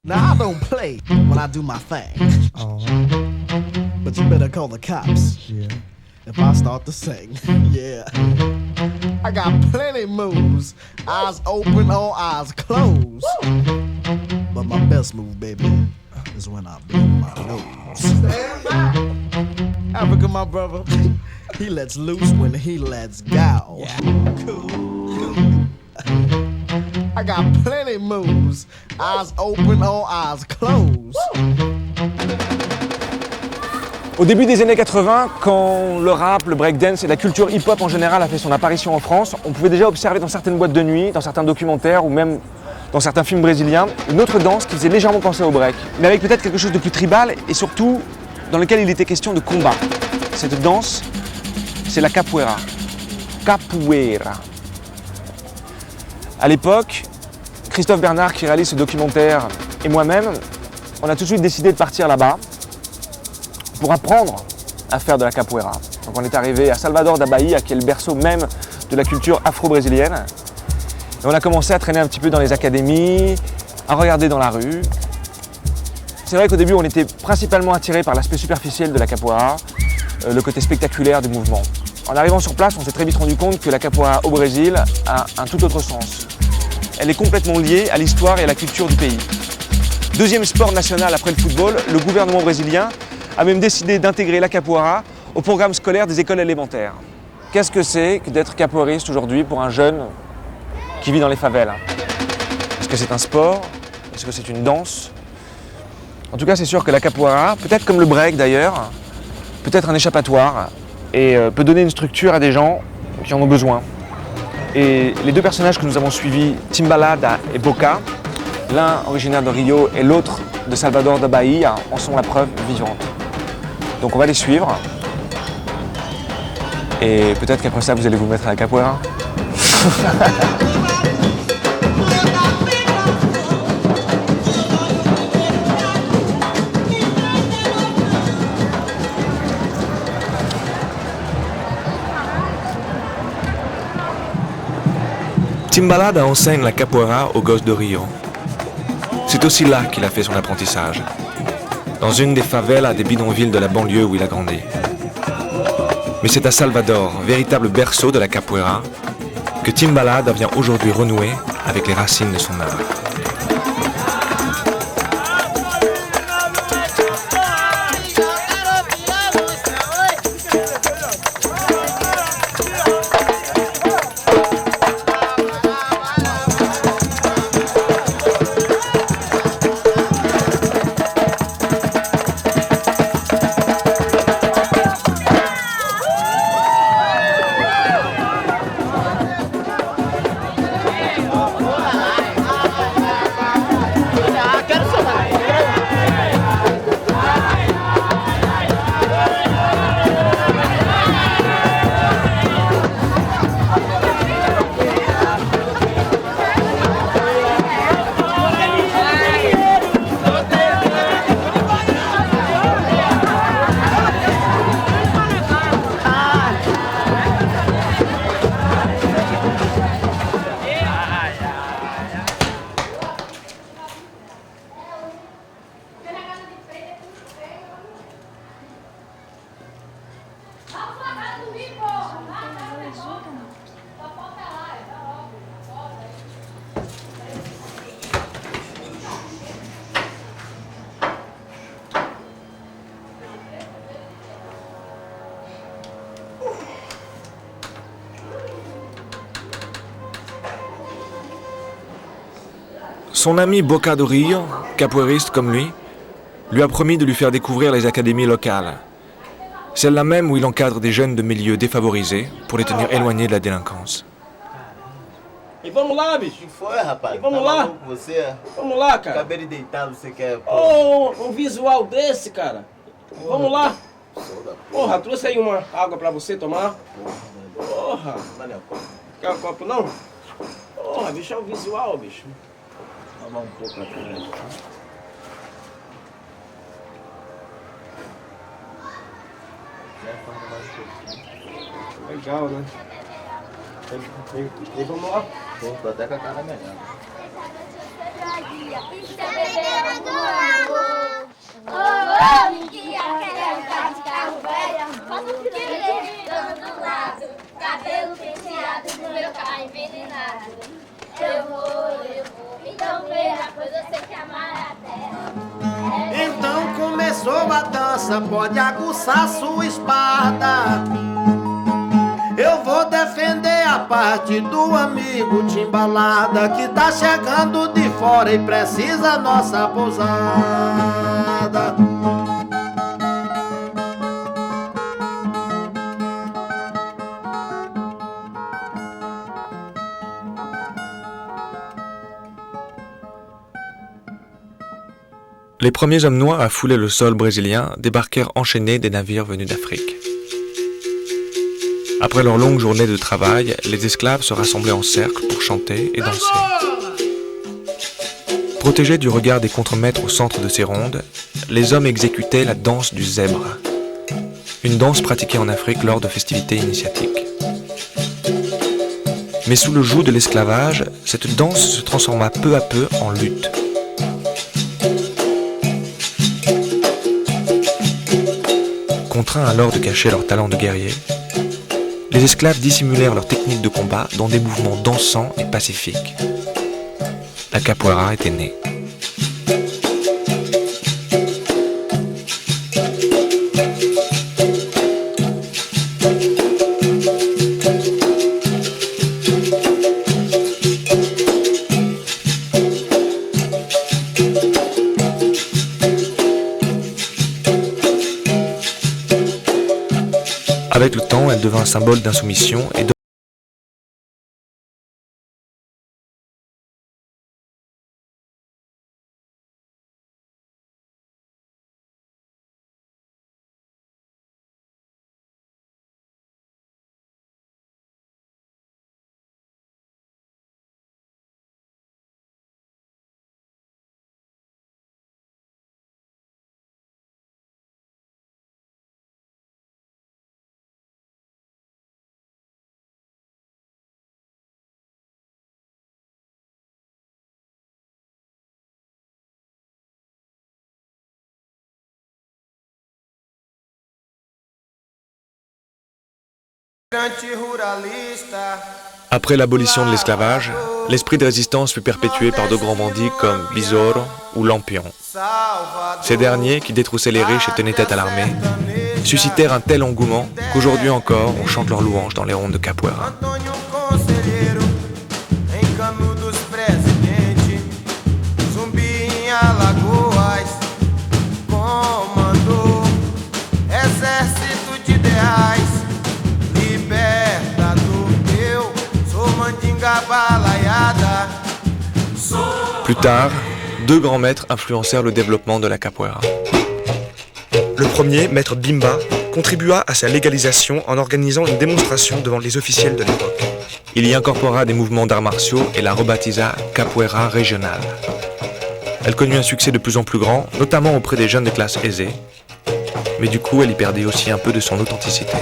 Now I don't play when I do my thing. But you better call the cops. Yeah. If I start to sing. Yeah. I got plenty moves. Eyes open or eyes closed. But my best move, baby, is when I blow my nose. Africa, my brother, he lets loose when he lets go. Yeah. Cool. I got plenty moves. Eyes open or eyes closed. Au début des années 80, quand le rap, le breakdance et la culture hip-hop en général a fait son apparition en France, on pouvait déjà observer dans certaines boîtes de nuit, dans certains documentaires ou même dans certains films brésiliens, une autre danse qui faisait légèrement penser au break, mais avec peut-être quelque chose de plus tribal et surtout dans lequel il était question de combat. Cette danse, c'est la capoeira. Capoeira. À l'époque, Christophe Bernard, qui réalise ce documentaire, et moi-même, on a tout de suite décidé de partir là-bas pour apprendre à faire de la capoeira. Donc on est arrivé à Salvador da Bahia, qui est le berceau même de la culture afro-brésilienne. Et on a commencé à traîner un petit peu dans les académies, à regarder dans la rue. C'est vrai qu'au début, on était principalement attiré par l'aspect superficiel de la capoeira, le côté spectaculaire du mouvement. En arrivant sur place, on s'est très vite rendu compte que la capoeira au Brésil a un tout autre sens. Elle est complètement liée à l'histoire et à la culture du pays. Deuxième sport national après le football, le gouvernement brésilien a même décidé d'intégrer la capoeira au programme scolaire des écoles élémentaires. Qu'est-ce que c'est que d'être capoeiriste aujourd'hui pour un jeune qui vit dans les favelas? Est-ce que c'est un sport? Est-ce que c'est une danse? En tout cas, c'est sûr que la capoeira, peut-être comme le break d'ailleurs, peut être un échappatoire et peut donner une structure à des gens qui en ont besoin. Et les deux personnages que nous avons suivis, Timbalada et Boca, l'un originaire de Rio et l'autre de Salvador da Bahia, en sont la preuve vivante. Donc on va les suivre. Et peut-être qu'après ça, vous allez vous mettre à la capoeira. Timbalada enseigne la capoeira aux gosses de Rio. C'est aussi là qu'il a fait son apprentissage, dans une des favelas des bidonvilles de la banlieue où il a grandi. Mais c'est à Salvador, véritable berceau de la capoeira, que Timbalada vient aujourd'hui renouer avec les racines de son art. Son ami Boca do Rio, capoeiriste comme lui a promis de lui faire découvrir les académies locales. Celle-là même où il encadre des jeunes de milieux défavorisés pour les tenir éloignés de la délinquance. E vamos lá, bicho. O que foi, rapaz? E vamos tá lá. maluco você? Vamos lá, cara. Acabei de deitar, você quer... Oh, um visual desse, cara. Vamos lá. Porra, trouxe aí uma água pra você tomar. Porra. Quer um copo não? Porra, bicho, é o visual, bicho. Tomar um pouco aqui. Legal, né? E vamos lá. Tô até com a cara melhor. Cabelo penteado no meu carro envenenado. Eu vou, então veja, pois eu sei que amar a terra. Então começou a dança, pode aguçar sua espada. Eu vou defender a parte do amigo Timbalada, que tá chegando de fora e precisa nossa pousada. Les premiers hommes noirs à fouler le sol brésilien débarquèrent enchaînés des navires venus d'Afrique. Après leur longue journée de travail, les esclaves se rassemblaient en cercle pour chanter et danser. Protégés du regard des contremaîtres au centre de ces rondes, les hommes exécutaient la danse du zèbre, une danse pratiquée en Afrique lors de festivités initiatiques. Mais sous le joug de l'esclavage, cette danse se transforma peu à peu en lutte. Contraints alors de cacher leur talent de guerrier, les esclaves dissimulèrent leurs techniques de combat dans des mouvements dansants et pacifiques. La capoeira était née. Avec le temps, elle devint un symbole d'insoumission et après l'abolition de l'esclavage, l'esprit de résistance fut perpétué par de grands bandits comme Besouro ou Lampion. Ces derniers, qui détroussaient les riches et tenaient tête à l'armée, suscitèrent un tel engouement qu'aujourd'hui encore on chante leurs louanges dans les rondes de capoeira. Plus tard, deux grands maîtres influencèrent le développement de la capoeira. Le premier, maître Bimba, contribua à sa légalisation en organisant une démonstration devant les officiels de l'époque. Il y incorpora des mouvements d'arts martiaux et la rebaptisa capoeira régionale. Elle connut un succès de plus en plus grand, notamment auprès des jeunes de classe aisée, mais du coup elle y perdait aussi un peu de son authenticité.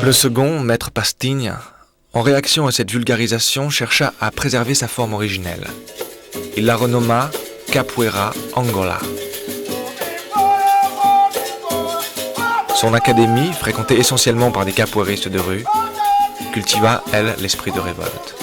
Le second, maître Pastigne, en réaction à cette vulgarisation, chercha à préserver sa forme originelle. Il la renomma Capoeira Angola. Son académie, fréquentée essentiellement par des capoeiristes de rue, cultiva, elle, l'esprit de révolte.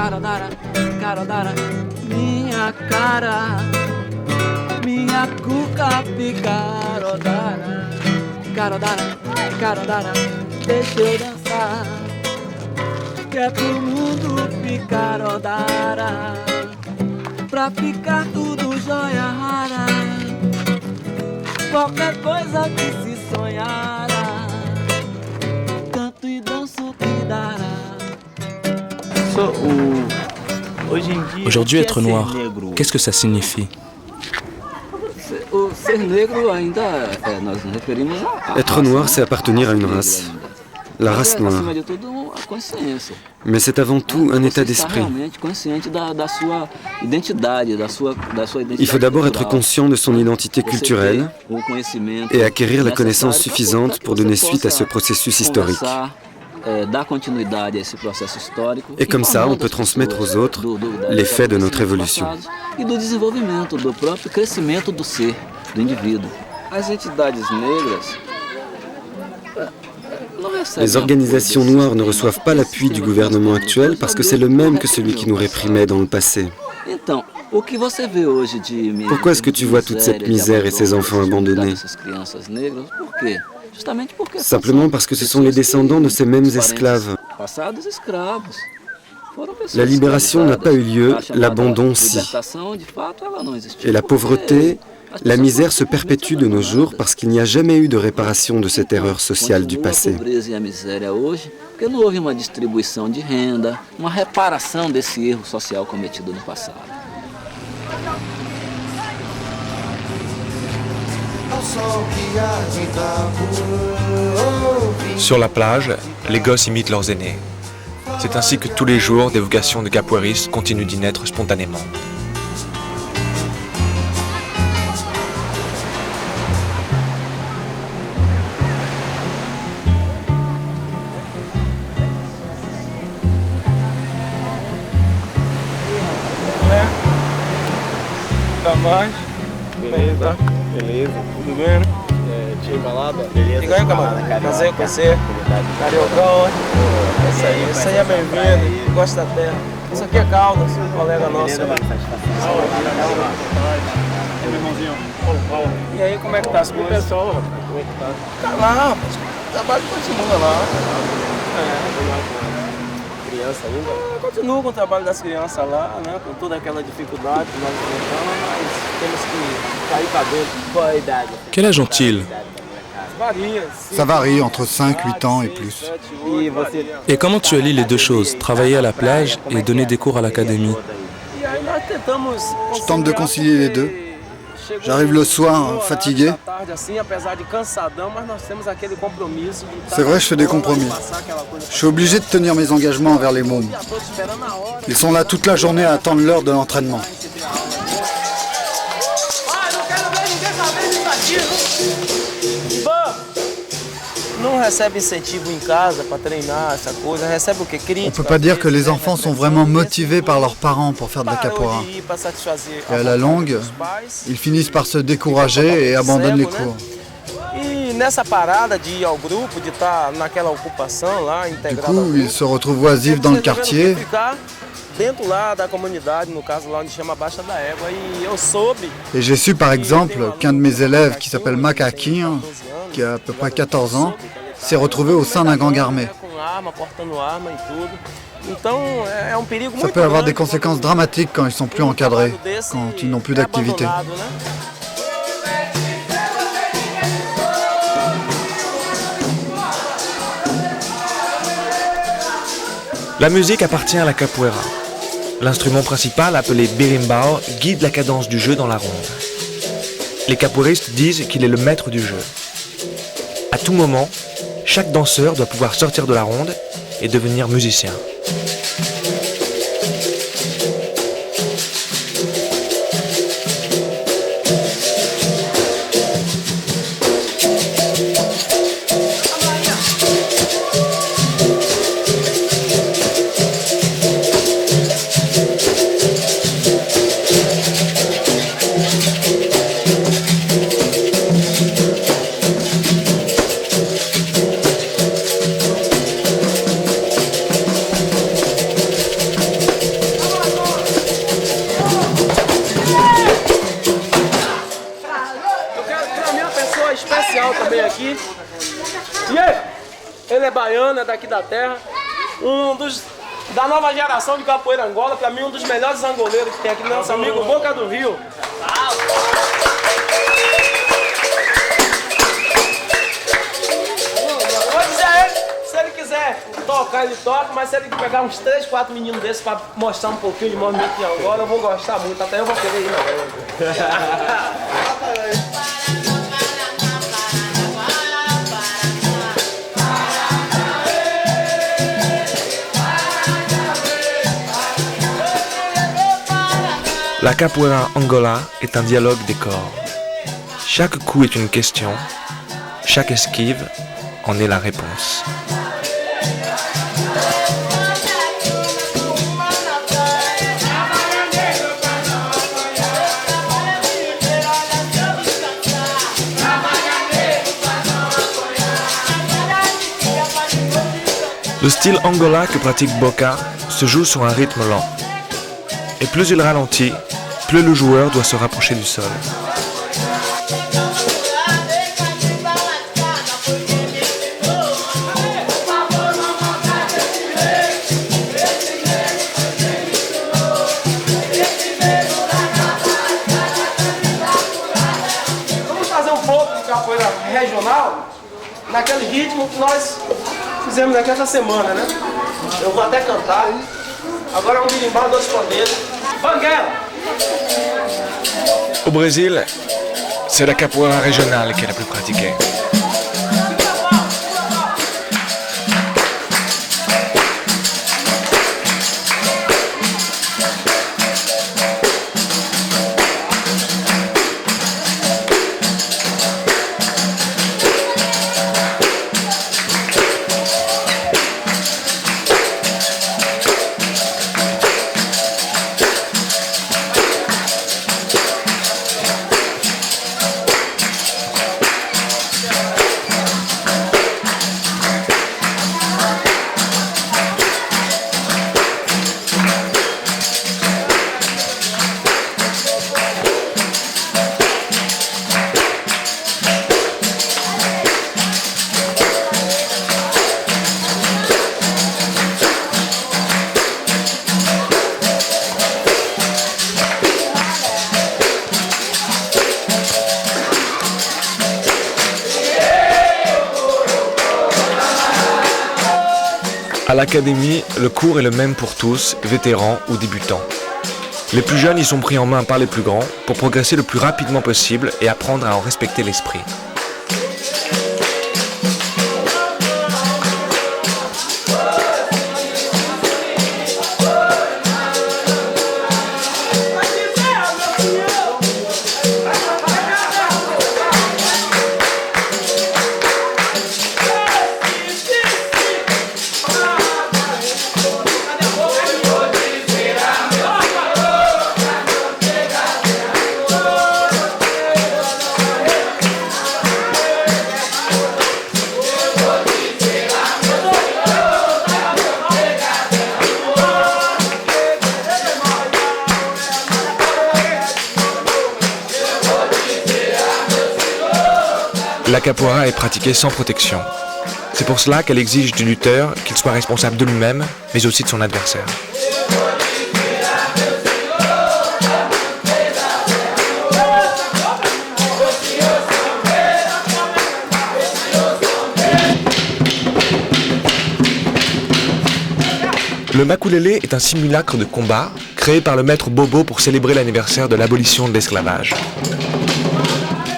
Carodara, carodara, minha cara, minha cuca picarodara. Carodara, carodara, deixa eu dançar, que é pro mundo picarodara, pra ficar tudo joia rara, qualquer coisa que se sonhara, canto e danço que dará. Aujourd'hui, être noir, qu'est-ce que ça signifie? Être noir, c'est appartenir à une race, la race noire. Mais c'est avant tout un état d'esprit. Il faut d'abord être conscient de son identité culturelle et acquérir la connaissance suffisante pour donner suite à ce processus historique. Et comme ça, on peut transmettre aux autres les faits de notre évolution. Les organisations noires ne reçoivent pas l'appui du gouvernement actuel parce que c'est le même que celui qui nous réprimait dans le passé. Pourquoi est-ce que tu vois toute cette misère et ces enfants abandonnés? Simplement parce que ce sont les descendants de ces mêmes esclaves. La libération n'a pas eu lieu, l'abandon si. Et la pauvreté, la misère se perpétue de nos jours parce qu'il n'y a jamais eu de réparation de cette erreur sociale du passé. Sur la plage, les gosses imitent leurs aînés. C'est ainsi que tous les jours, des vocations de capoeiristes continuent d'y naître spontanément. Beleza? Beleza. Tudo bem? Tinha embalado? Beleza. E aí, camarada? Prazer com você. Cariocão, isso aí é bem-vindo. Gosta da terra. Isso aqui é Caldas, um colega nosso. E aí, como é que tá as coisas? Pessoal, como é que tá? Tá lá, rapaz. O trabalho continua lá. Criança ainda? Continua com o trabalho das crianças lá, né? Com toda aquela dificuldade que nós enfrentamos, mas temos que cair para dentro. Qual é a idade? Quel âge ont-ils? Ça varie entre 5, 8 ans et plus. Et comment tu allies les deux choses, travailler à la plage et donner des cours à l'académie? Je tente de concilier les deux. J'arrive le soir fatigué. C'est vrai, je fais des compromis. Je suis obligé de tenir mes engagements envers les mômes. Ils sont là toute la journée à attendre l'heure de l'entraînement. Não recebe incentivo em casa para treinar essa coisa, recebe o que? Crítica. On peut pas dire que les enfants sont vraiment motivés par leurs parents pour faire de la capoeira. Et à la longue, ils finissent par se décourager et abandonnent les cours. E nessa parada de ir ao grupo, de estar naquela ocupação lá, Du coup, ils se retrouvent oisifs dans le quartier. Dentro lá da comunidade, no caso lá onde chama Baixa da Égua, e eu soube. Et j'ai su par exemple qu'un de mes élèves qui s'appelle Macaquinho, qui a à peu près 14 ans, s'est retrouvé au sein d'un gang armé. Ça peut avoir des conséquences dramatiques quand ils sont plus encadrés, quand ils n'ont plus d'activité. La musique appartient à la capoeira. L'instrument principal, appelé berimbau, guide la cadence du jeu dans la ronde. Les capoeiristes disent qu'il est le maître du jeu. À tout moment, chaque danseur doit pouvoir sortir de la ronde et devenir musicien. baiano, é daqui da terra. Da nova geração de capoeira Angola, pra mim um dos melhores angoleiros que tem aqui, nosso amigo Boca do Rio. Vou dizer a ele, se ele quiser tocar, ele toca, mas se ele pegar uns 3, 4 meninos desses pra mostrar um pouquinho de movimento de Angola, eu vou gostar muito, até eu vou querer ir na La capoeira Angola est un dialogue des corps. Chaque coup est une question, chaque esquive en est la réponse. Le style Angola que pratique Boca se joue sur un rythme lent. Et plus il ralentit, plus le joueur doit se rapprocher du sol. Vamos fazer um pouco de capoeira regional naquele ritmo que nós fizemos naquela semana, né? Eu vou até cantar. Agora um birimbau, 2 pandeiros. Banguela! Au Brésil, c'est la capoeira régionale qui est la plus pratiquée. À l'académie, le cours est le même pour tous, vétérans ou débutants. Les plus jeunes y sont pris en main par les plus grands pour progresser le plus rapidement possible et apprendre à en respecter l'esprit. La capoeira est pratiquée sans protection. C'est pour cela qu'elle exige du lutteur qu'il soit responsable de lui-même, mais aussi de son adversaire. Le makulélé est un simulacre de combat créé par le maître Bobo pour célébrer l'anniversaire de l'abolition de l'esclavage.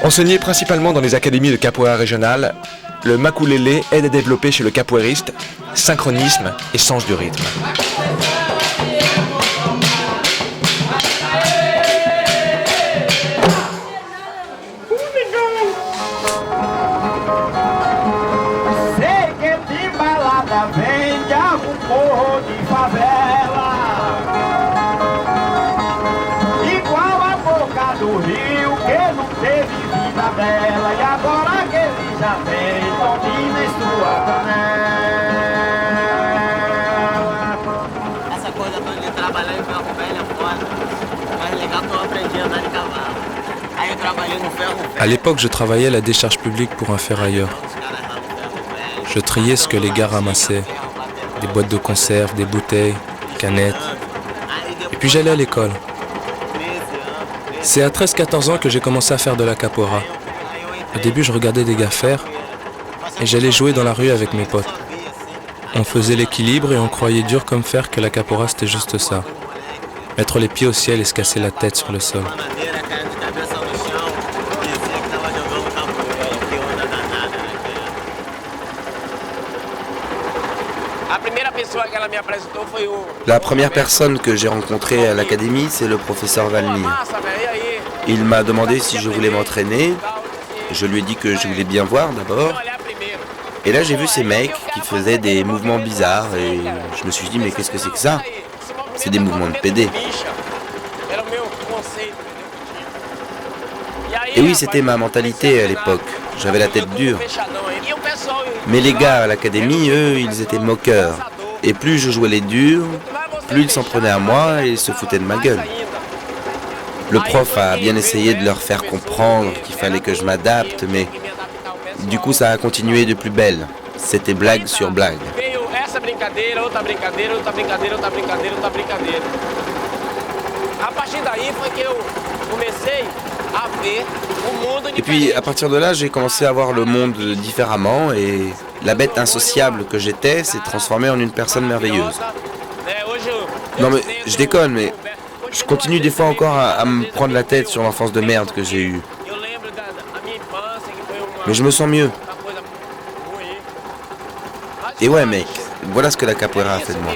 Enseigné principalement dans les académies de capoeira régionales, le makulélé aide à développer chez le capoeiriste synchronisme et sens du rythme. À l'époque, je travaillais à la décharge publique pour un ferrailleur. Je triais ce que les gars ramassaient. Des boîtes de conserve, des bouteilles, canettes. Et puis j'allais à l'école. C'est à 13-14 ans que j'ai commencé à faire de la capoeira. Au début, je regardais des gars faire et j'allais jouer dans la rue avec mes potes. On faisait l'équilibre et on croyait dur comme fer que la capoeira c'était juste ça. Mettre les pieds au ciel et se casser la tête sur le sol. La première personne que j'ai rencontrée à l'académie, c'est le professeur Valmir. Il m'a demandé si je voulais m'entraîner. Je lui ai dit que je voulais bien voir d'abord. Et là, j'ai vu ces mecs qui faisaient des mouvements bizarres et je me suis dit, mais qu'est-ce que c'est que ça? C'est des mouvements de PD. Et oui, c'était ma mentalité à l'époque. J'avais la tête dure. Mais les gars à l'académie, eux, ils étaient moqueurs. Et plus je jouais les durs, plus ils s'en prenaient à moi et ils se foutaient de ma gueule. Le prof a bien essayé de leur faire comprendre qu'il fallait que je m'adapte, mais du coup ça a continué de plus belle. C'était blague sur blague. Et puis à partir de là, j'ai commencé à voir le monde différemment et la bête insociable que j'étais s'est transformée en une personne merveilleuse. Non mais je déconne, mais je continue des fois encore à me prendre la tête sur l'enfance de merde que j'ai eue. Mais je me sens mieux. Et ouais mec, voilà ce que la capoeira a fait de moi.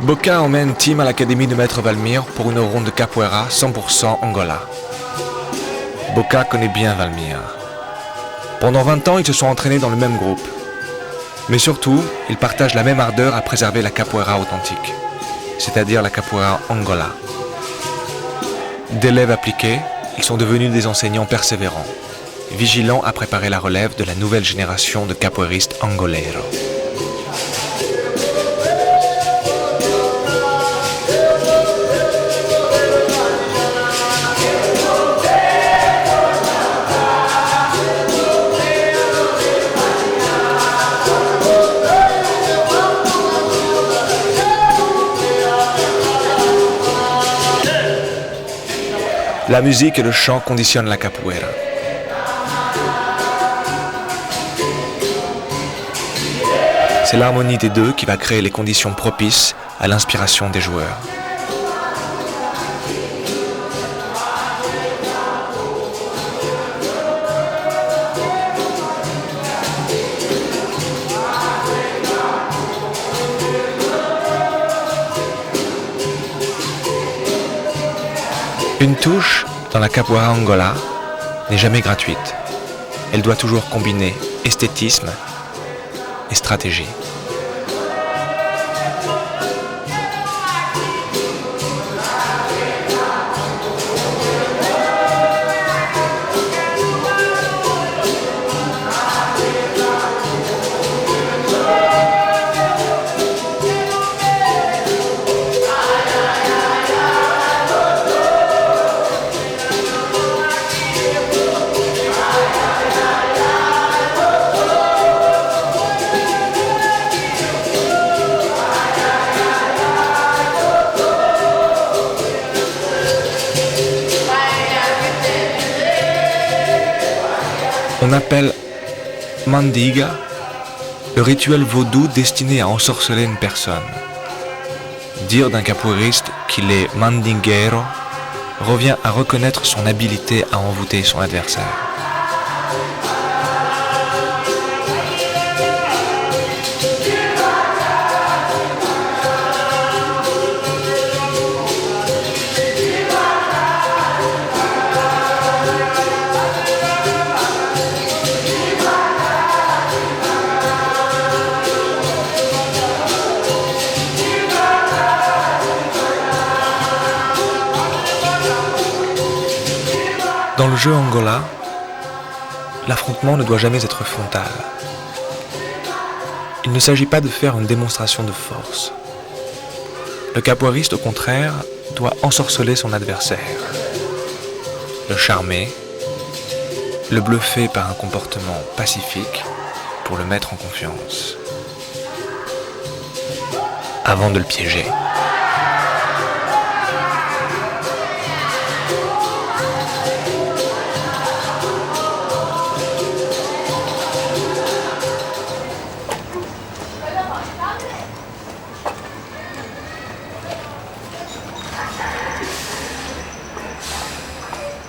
Boca emmène Tim à l'académie de Maître Valmir pour une ronde de capoeira 100% Angola. Boca connaît bien Valmir. Pendant 20 ans, ils se sont entraînés dans le même groupe. Mais surtout, ils partagent la même ardeur à préserver la capoeira authentique, c'est-à-dire la capoeira Angola. D'élèves appliqués, ils sont devenus des enseignants persévérants, vigilants à préparer la relève de la nouvelle génération de capoeiristes angoleiros. La musique et le chant conditionnent la capoeira. C'est l'harmonie des deux qui va créer les conditions propices à l'inspiration des joueurs. Une touche dans la capoeira Angola n'est jamais gratuite. Elle doit toujours combiner esthétisme et stratégie. On appelle Mandiga le rituel vaudou destiné à ensorceler une personne. Dire d'un capoeiriste qu'il est mandinguero revient à reconnaître son habileté à envoûter son adversaire. Dans le jeu Angola, l'affrontement ne doit jamais être frontal. Il ne s'agit pas de faire une démonstration de force. Le capoeiriste, au contraire, doit ensorceler son adversaire, le charmer, le bluffer par un comportement pacifique pour le mettre en confiance, avant de le piéger.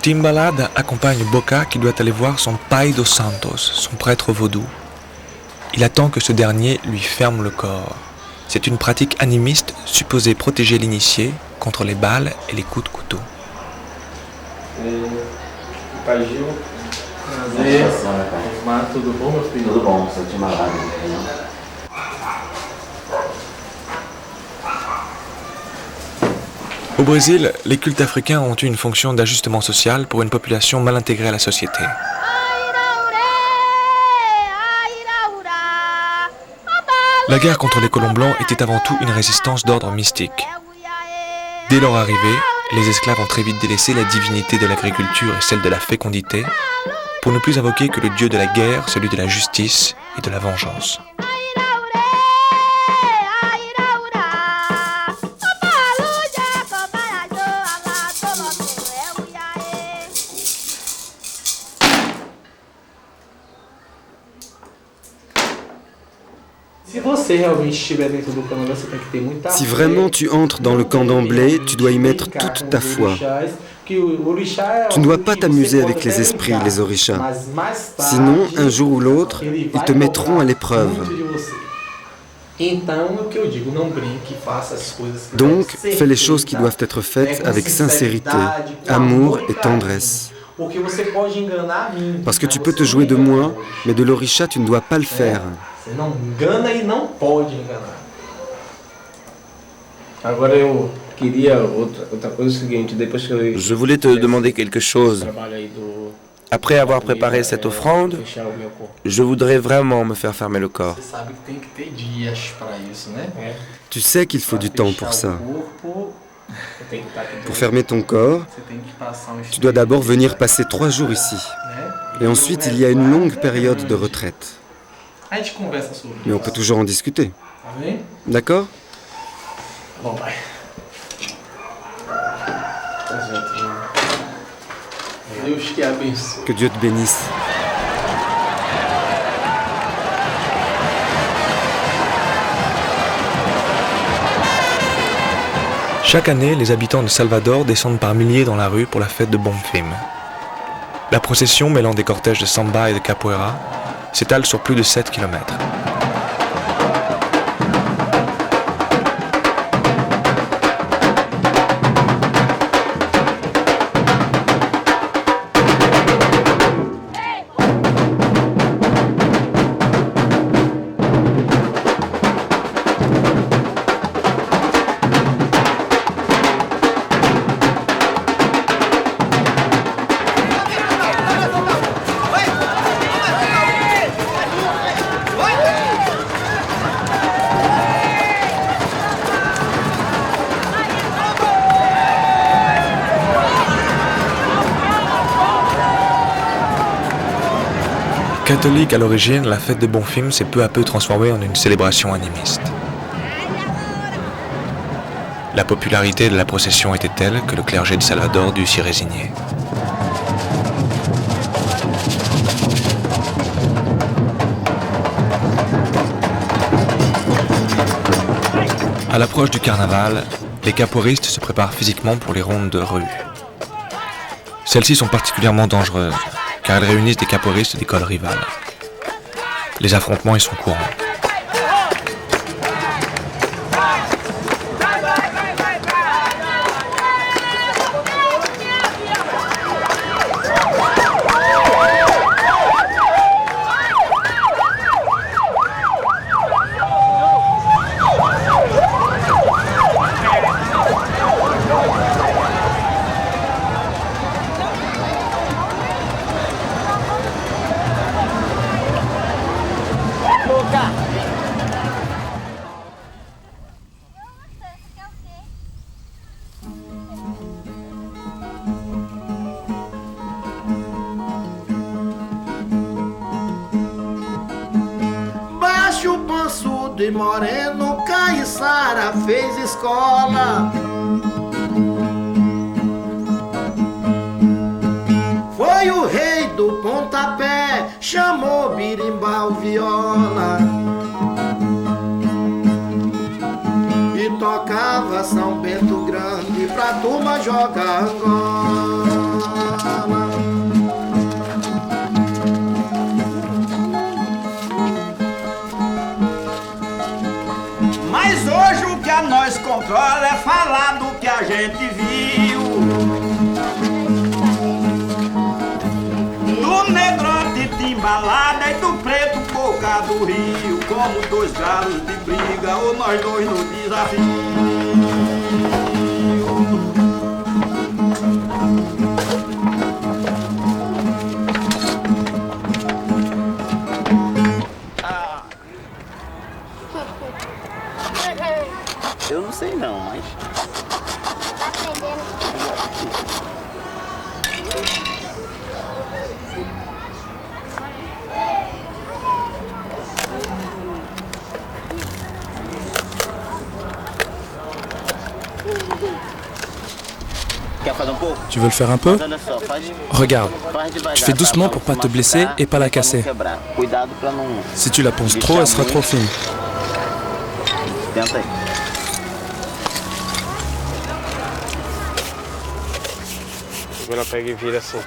Timbalada accompagne Boca qui doit aller voir son Pai dos Santos, son prêtre vaudou. Il attend que ce dernier lui ferme le corps. C'est une pratique animiste supposée protéger l'initié contre les balles et les coups de couteau. Pai Gil, prazer. Tudo bom, meu filho? Tudo bom, sou Timbalada. Au Brésil, les cultes africains ont eu une fonction d'ajustement social pour une population mal intégrée à la société. La guerre contre les colons blancs était avant tout une résistance d'ordre mystique. Dès leur arrivée, les esclaves ont très vite délaissé la divinité de l'agriculture et celle de la fécondité pour ne plus invoquer que le dieu de la guerre, celui de la justice et de la vengeance. Si vraiment tu entres dans le camp d'emblée, tu dois y mettre toute ta foi. Tu ne dois pas t'amuser avec les esprits, les orishas. Sinon, un jour ou l'autre, ils te mettront à l'épreuve. Donc, fais les choses qui doivent être faites avec sincérité, amour et tendresse. Parce que tu peux te jouer de moi, mais de l'orisha, tu ne dois pas le faire. Je voulais te demander quelque chose. Après avoir préparé cette offrande, je voudrais vraiment me faire fermer le corps. Tu sais qu'il faut du temps pour ça. Pour fermer ton corps, tu dois d'abord venir passer 3 jours ici. Et ensuite, il y a une longue période de retraite. Mais on peut toujours en discuter. D'accord ? Que Dieu te bénisse. Chaque année, les habitants de Salvador descendent par milliers dans la rue pour la fête de Bonfim. La procession mêlant des cortèges de samba et de capoeira s'étale sur plus de 7 km. Catholique à l'origine, la fête de Bonfim s'est peu à peu transformée en une célébration animiste. La popularité de la procession était telle que le clergé de Salvador dut s'y résigner. À l'approche du carnaval, les capoeiristes se préparent physiquement pour les rondes de rue. Celles-ci sont particulièrement dangereuses, car elles réunissent des capoeiristes d'écoles rivales. Les affrontements y sont courants. de moreno, Caiçara fez escola. Foi o rei do pontapé, chamou birimbau viola e tocava São Bento Grande pra turma jogar Angola. Mas hoje o que a nós controla é falar do que a gente viu. Do negrote timbalada e do preto boca do rio, como dois galos de briga ou nós dois no desafio. Eu não sei não, mas... Tu veux le faire un peu? Regarde, tu fais doucement pour pas te blesser et pas la casser. Si tu la ponces trop, elle sera trop fine. Agora pega e vira assim.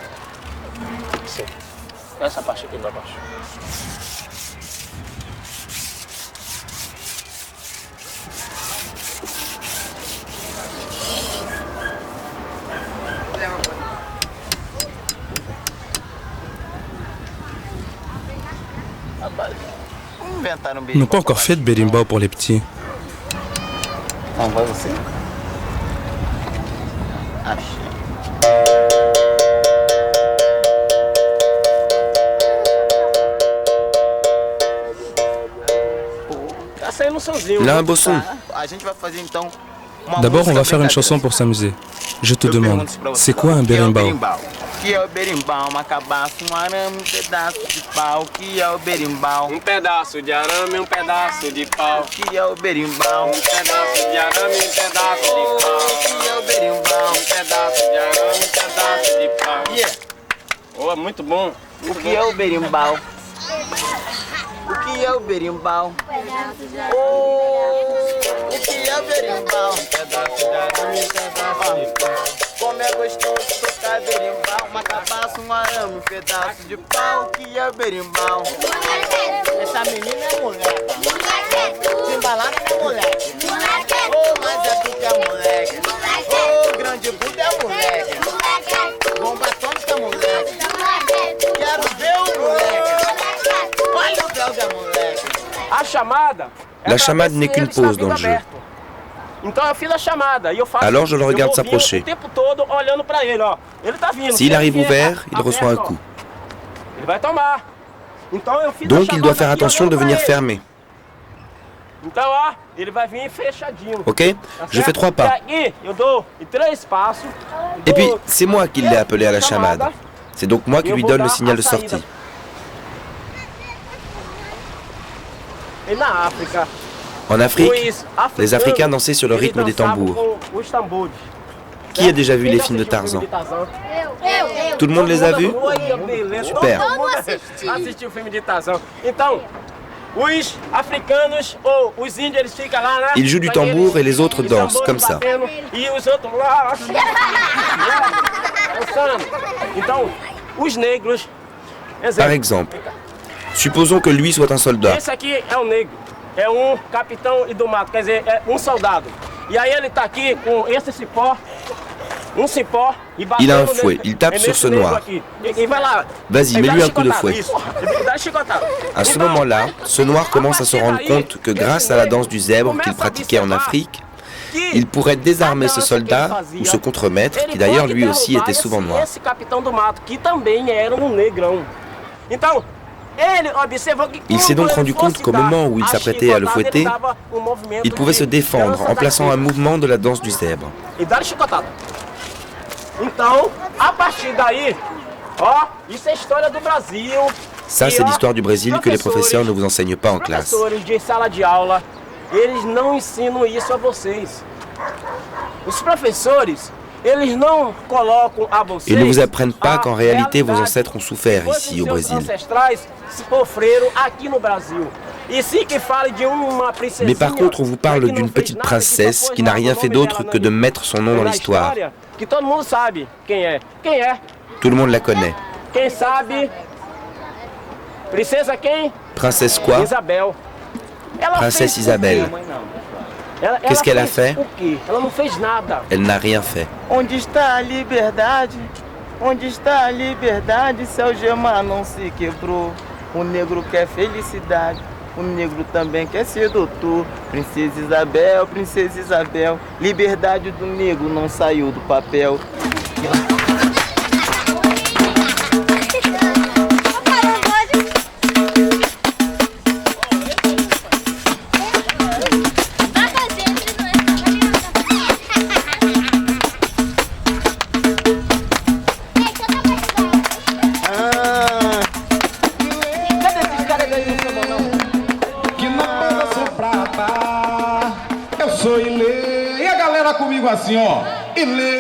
Assim. Essa parte aqui pra baixo. Ils n'ont pas encore fait de berimbau pour les petits. Não, vai você. Achei. Là, un beau son. D'abord, on va faire une chanson pour s'amuser. Je te demande, c'est quoi un berimbau? Que é o berimbau, uma cabaça, um arame, pedaço de pau. Que é o berimbau? Pedaço de arame, pedaço de pau. Que é o berimbau? Pedaço de arame, pedaço de pau. Que é o berimbau? Pedaço de arame, pedaço de pau. Yeah. Oh, muito bom. O que é o berimbau? O que é o berimbau? Oh, o que é o berimbau? Pedaço de arame, pedaço de pau. Como é gostoso tocar berimbau, uma cabaça, um arame, pedaço de pau. Que é o berimbau? Essa menina é moleque. Timbalada é moleque. Oh, mas é tu que é moleque. Oh, grande Buda é moleque. Bomba atômica é moleque. Quero ver o moleque. Olha o véu da moleque. A chamada. La chamade n'est qu'une pause dans le jeu. Alors je le regarde s'approcher. S'il arrive ouvert, il reçoit un coup. Donc il doit faire attention de venir fermer. Ok, je fais 3 pas. Et puis, c'est moi qui l'ai appelé à la chamade. C'est donc moi qui lui donne le signal de sortie. En Afrique, les Africains dansaient sur le rythme des tambours. Qui a déjà vu les films de Tarzan? Tout le monde les a vus? Super. Ils jouent du tambour et les autres dansent, comme ça. Par exemple, supposons que lui soit un soldat. É capitão e do mato, quer dizer, é soldado. E aí ele tá aqui com esse cipó, cipó e batendo. Il a un fouet, il tape sur ce noir. Vas-y, mets-lui un coup de fouet. À ce moment-là, ce noir commence à se rendre compte que grâce à la danse du zèbre qu'il pratiquait en Afrique, il pourrait désarmer ce soldat ou ce contremaître, qui d'ailleurs lui aussi était souvent noir. Il s'est donc rendu compte qu'au moment où il s'apprêtait à le fouetter, il pouvait se défendre en plaçant un mouvement de la danse du zèbre. Ça, c'est l'histoire du Brésil que les professeurs ne vous enseignent pas en classe. Professores de sala de aula, eles não ensinam isso a vocês. Os professores, eles não colocam a vocês. Ils ne vous apprennent pas qu'en réalité vos ancêtres ont souffert ici au Brésil. Mais par contre, on vous parle d'une petite princesse qui n'a rien fait d'autre que de mettre son nom dans l'histoire. Tout le monde la connaît. Princesse quoi? Princesse Isabelle. Qu'est-ce qu'elle a fait? Elle n'a rien fait. Onde está a liberdade? Onde está a liberdade se a algema não se quebrou? O negro quer felicidade, o negro também quer ser doutor. Princesa Isabel, liberdade do negro não saiu do papel.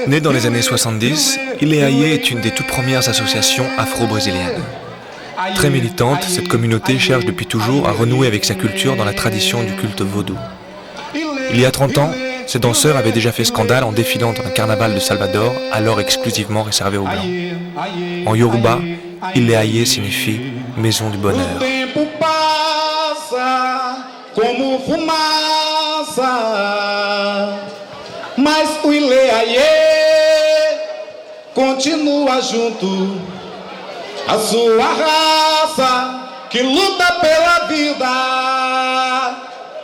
Né dans les années 70, Ileaie est une des toutes premières associations afro-brésiliennes. Très militante, cette communauté cherche depuis toujours à renouer avec sa culture dans la tradition du culte vaudou. Il y a 30 ans, ces danseurs avaient déjà fait scandale en défilant dans un carnaval de Salvador, alors exclusivement réservé aux Blancs. En Yoruba, Ileaie signifie « maison du bonheur ». Mas o Ileaie continua junto, a sua raça que luta pela vida,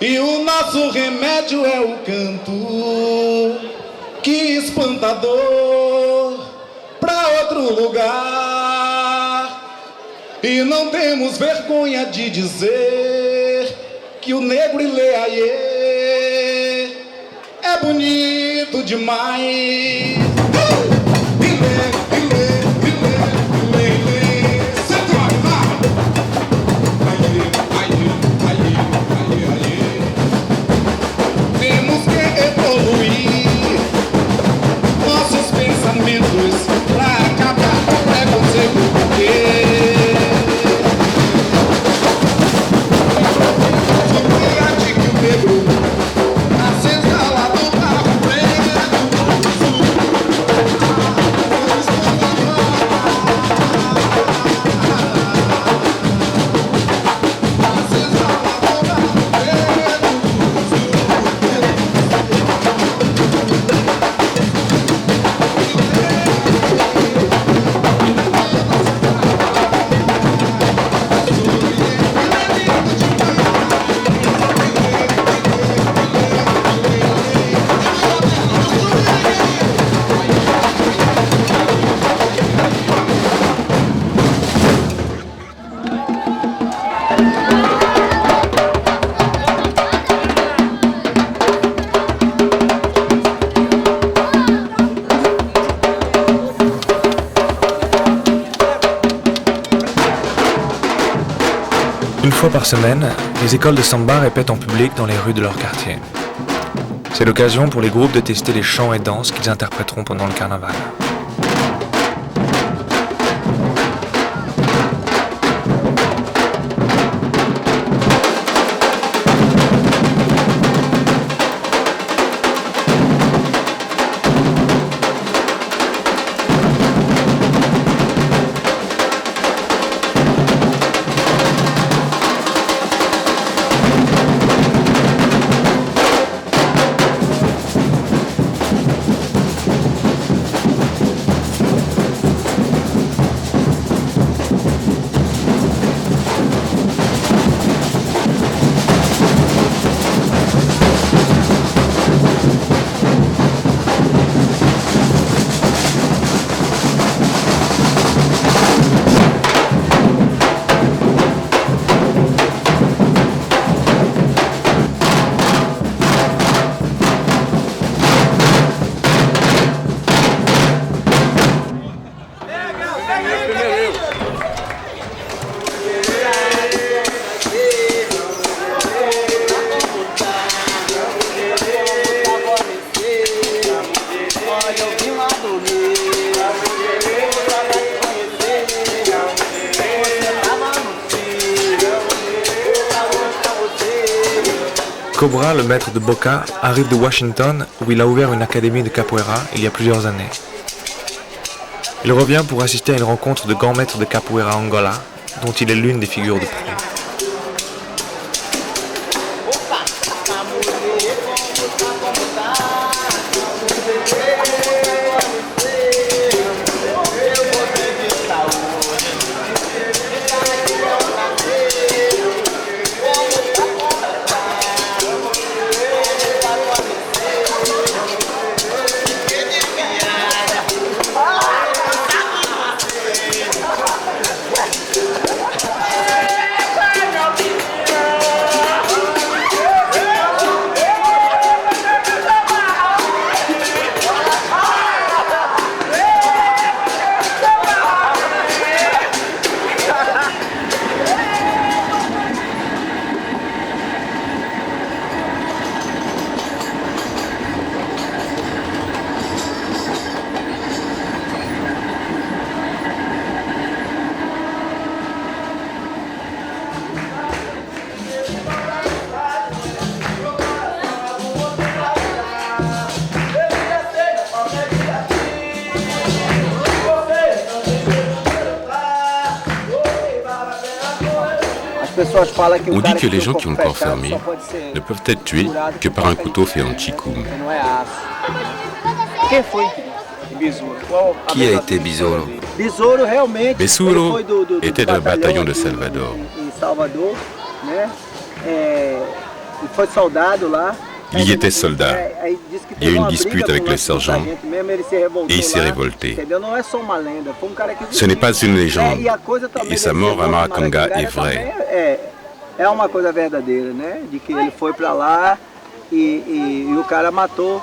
e o nosso remédio é o canto que espanta a dor pra outro lugar. E não temos vergonha de dizer que o negro Ileaie é bonito demais. Temos que evoluir nossos pensamentos pra acabar com o preconceito. De que o negro Une fois par semaine, les écoles de samba répètent en public dans les rues de leur quartier. C'est l'occasion pour les groupes de tester les chants et danses qu'ils interpréteront pendant le carnaval. Cobra, le maître de Boca, arrive de Washington où il a ouvert une académie de capoeira il y a plusieurs années. Il revient pour assister à une rencontre de grands maîtres de capoeira Angola, dont il est l'une des figures de proue. On dit que les gens qui ont le corps fermé ne peuvent être tués que par un couteau fait en chicoum. Qui a été Besouro? Besouro était d'un bataillon de Salvador. Il y était soldat. Il y a eu une dispute avec le sergent et il s'est révolté. Ce n'est pas une légende et sa mort à Maracanga est vraie. É uma coisa verdadeira, né? De que ele foi para lá e o cara matou.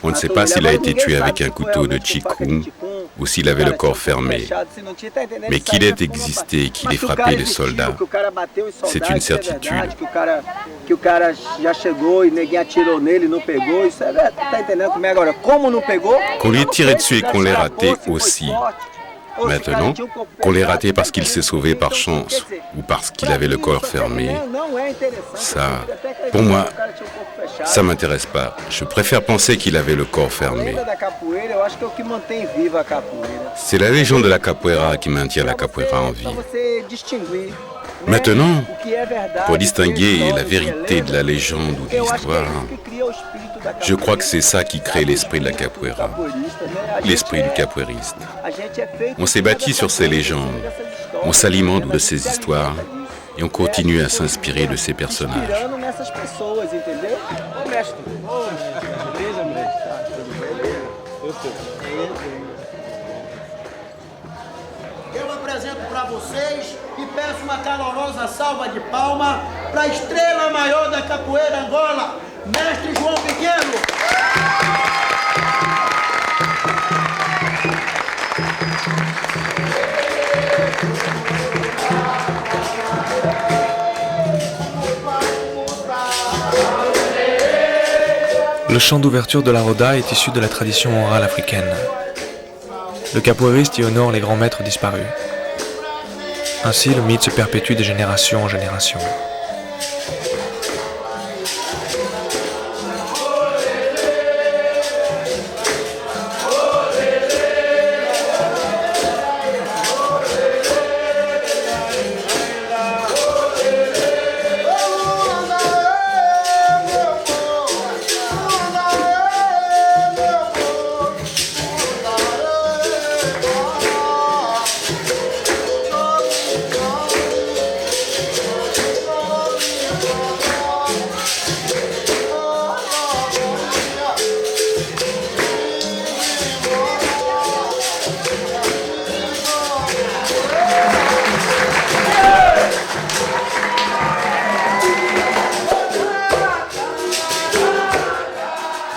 On ne sait pas s'il a été tué avec un couteau de chicoum ou s'il avait le corps fermé. Mais qu'il ait existé et qu'il ait frappé les soldats, c'est une certitude. Que o cara já chegou e ninguém atirou nele, não pegou, isso é, tá entendendo como é agora? Como não pegou? Qu'on lui ait tiré dessus et qu'on l'ait raté aussi. Maintenant, qu'on l'ait raté parce qu'il s'est sauvé par chance ou parce qu'il avait le corps fermé, ça, pour moi, ça m'intéresse pas. Je préfère penser qu'il avait le corps fermé. C'est la légende de la capoeira qui maintient la capoeira en vie. Maintenant, pour distinguer la vérité de la légende ou de l'histoire, je crois que c'est ça qui crée l'esprit de la capoeira, l'esprit du capoeiriste. On s'est bâti sur ces légendes, on s'alimente de ces histoires et on continue à s'inspirer de ces personnages. Eu apresento para vocês e peço uma calorosa salva de palmas para a estrela maior da capoeira Angola, Mestre João Pequeno. Le chant d'ouverture de la roda est issu de la tradition orale africaine. Le capoeiriste y honore les grands maîtres disparus. Ainsi, le mythe se perpétue de génération en génération.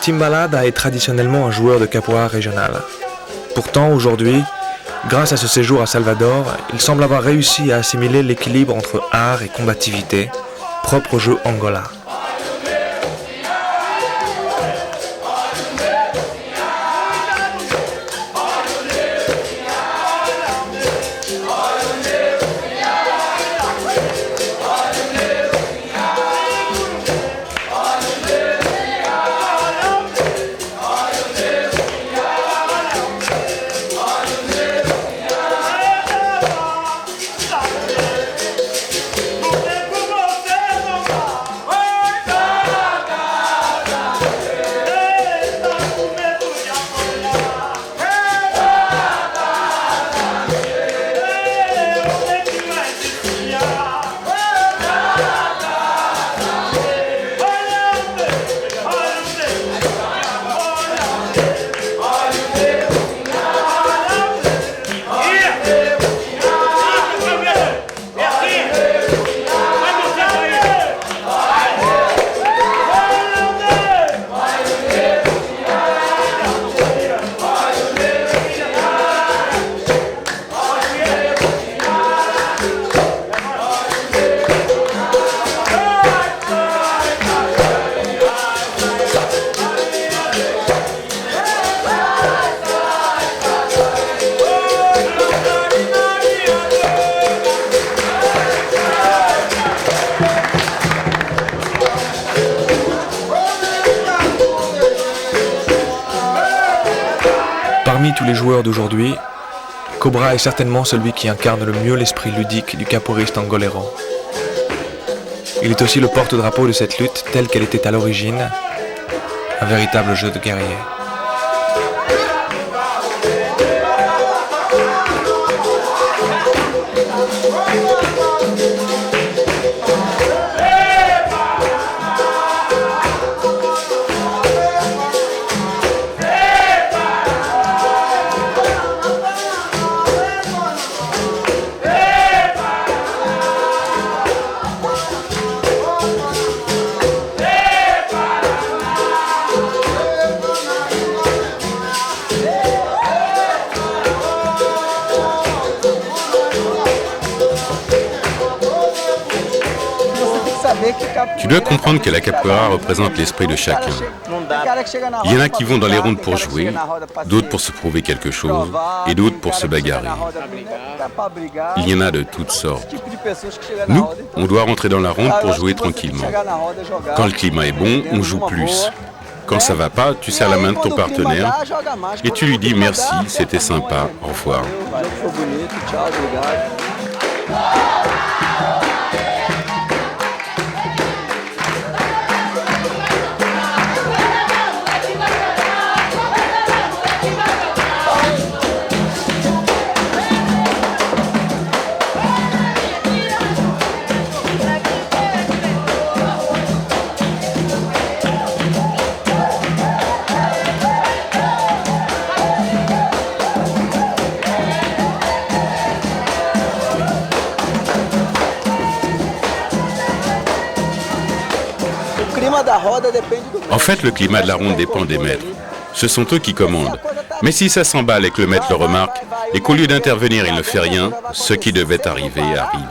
Timbalada est traditionnellement un joueur de capoeira régional. Pourtant, aujourd'hui, grâce à ce séjour à Salvador, il semble avoir réussi à assimiler l'équilibre entre art et combativité, propre au jeu Angola. Parmi tous les joueurs d'aujourd'hui, Cobra est certainement celui qui incarne le mieux l'esprit ludique du capoeiriste angolero. Il est aussi le porte-drapeau de cette lutte telle qu'elle était à l'origine, un véritable jeu de guerrier. Tu dois comprendre que la capoeira représente l'esprit de chacun. Il y en a qui vont dans les rondes pour jouer, d'autres pour se prouver quelque chose, et d'autres pour se bagarrer. Il y en a de toutes sortes. Nous, on doit rentrer dans la ronde pour jouer tranquillement. Quand le climat est bon, on joue plus. Quand ça va pas, tu serres la main de ton partenaire et tu lui dis merci, c'était sympa, au revoir. En fait, le climat de la ronde dépend des maîtres. Ce sont eux qui commandent. Mais si ça s'emballe et que le maître le remarque, et qu'au lieu d'intervenir, il ne fait rien, ce qui devait arriver arrive.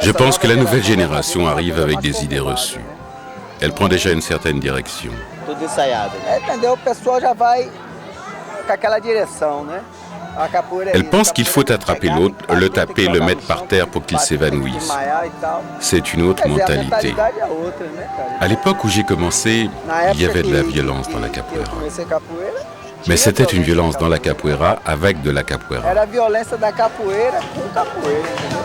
Je pense que la nouvelle génération arrive avec des idées reçues. Elle prend déjà une certaine direction. Elle pense qu'il faut attraper l'autre, le taper, le mettre par terre pour qu'il s'évanouisse. C'est une autre mentalité. À l'époque où j'ai commencé, il y avait de la violence dans la capoeira. Mais c'était une violence dans la capoeira avec de la capoeira. Era a violência da capoeira com capoeira.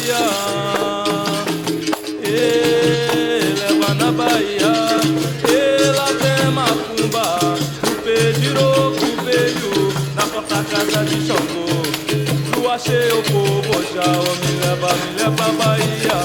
Bahia, leva na Bahia, ela tem macumba, o pediroco veio na porta casa de Xangô. Tu achei o povo já, me leva Bahia.